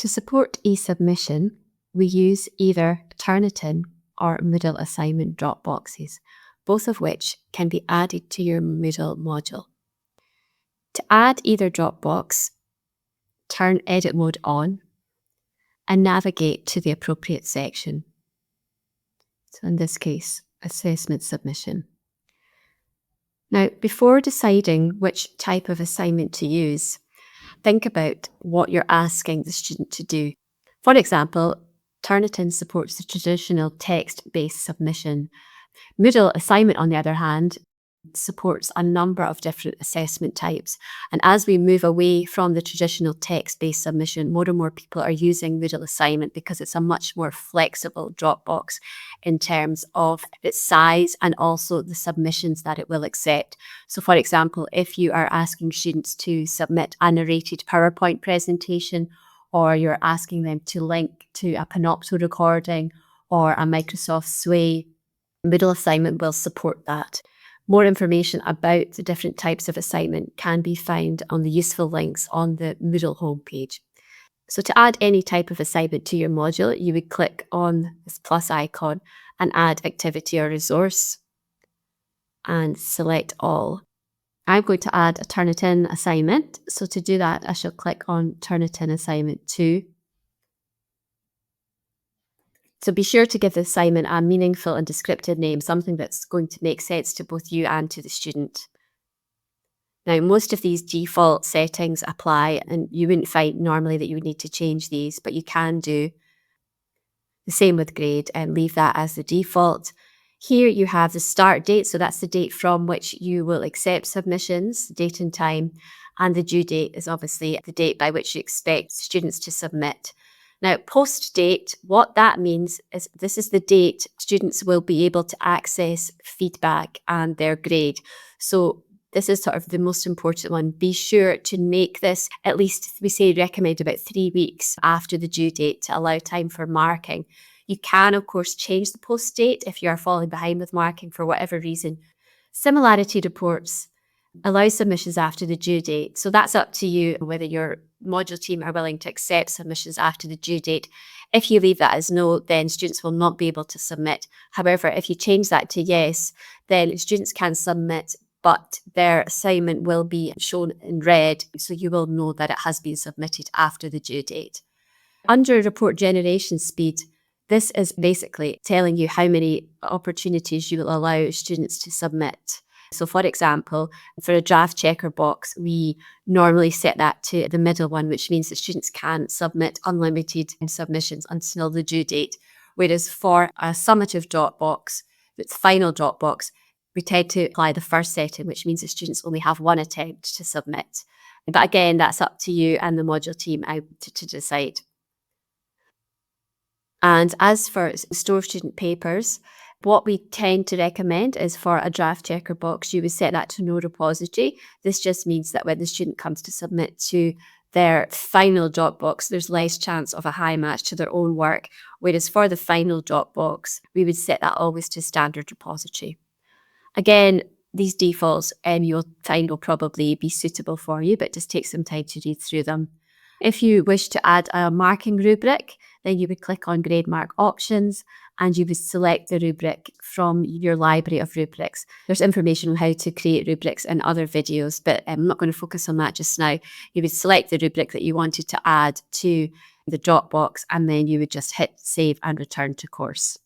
To support e-submission, we use either Turnitin or Moodle assignment drop boxes, both of which can be added to your Moodle module. To add either Dropbox, turn edit mode on and navigate to the appropriate section. So in this case, assessment submission. Now, before deciding which type of assignment to use, think about what you're asking the student to do. For example, Turnitin supports the traditional text-based submission. Moodle Assignment, on the other hand, supports a number of different assessment types. And as we move away from the traditional text-based submission, more and more people are using Moodle Assignment because it's a much more flexible Dropbox in terms of its size and also the submissions that it will accept. So for example, if you are asking students to submit a narrated PowerPoint presentation, or you're asking them to link to a Panopto recording or a Microsoft Sway, Moodle Assignment will support that. More information about the different types of assignment can be found on the useful links on the Moodle homepage. So to add any type of assignment to your module, you would click on this plus icon and add activity or resource and select all. I'm going to add a Turnitin assignment. So to do that, I shall click on Turnitin assignment 2. So be sure to give the assignment a meaningful and descriptive name, something that's going to make sense to both you and to the student. Now, most of these default settings apply, and you wouldn't find normally that you would need to change these, but you can do the same with grade and leave that as the default. Here you have the start date, so that's the date from which you will accept submissions, date and time, and the due date is obviously the date by which you expect students to submit. Now, post date, what that means is this is the date students will be able to access feedback and their grade. So this is sort of the most important one. Be sure to make this at least, we say recommend about 3 weeks after the due date to allow time for marking. You can, of course, change the post date if you are falling behind with marking for whatever reason. Similarity reports allow submissions after the due date. So that's up to you whether your module team are willing to accept submissions after the due date. If you leave that as no, then students will not be able to submit. However, if you change that to yes, then students can submit, but their assignment will be shown in red, so you will know that it has been submitted after the due date. Under report generation speed, this is basically telling you how many opportunities you will allow students to submit. So for example, for a draft checker box, we normally set that to the middle one, which means that students can submit unlimited submissions until the due date. Whereas for a summative Dropbox, its final Dropbox, we tend to apply the first setting, which means that students only have one attempt to submit. But again, that's up to you and the module team to decide. And as for store student papers, what we tend to recommend is for a draft checker box, you would set that to no repository. This just means that when the student comes to submit to their final Dropbox, there's less chance of a high match to their own work. Whereas for the final Dropbox, we would set that always to standard repository. Again, these defaults you'll find will probably be suitable for you, but just take some time to read through them. If you wish to add a marking rubric, then you would click on Grade Mark Options and you would select the rubric from your library of rubrics. There's information on how to create rubrics in other videos, but I'm not going to focus on that just now. You would select the rubric that you wanted to add to the Dropbox and then you would just hit Save and Return to Course.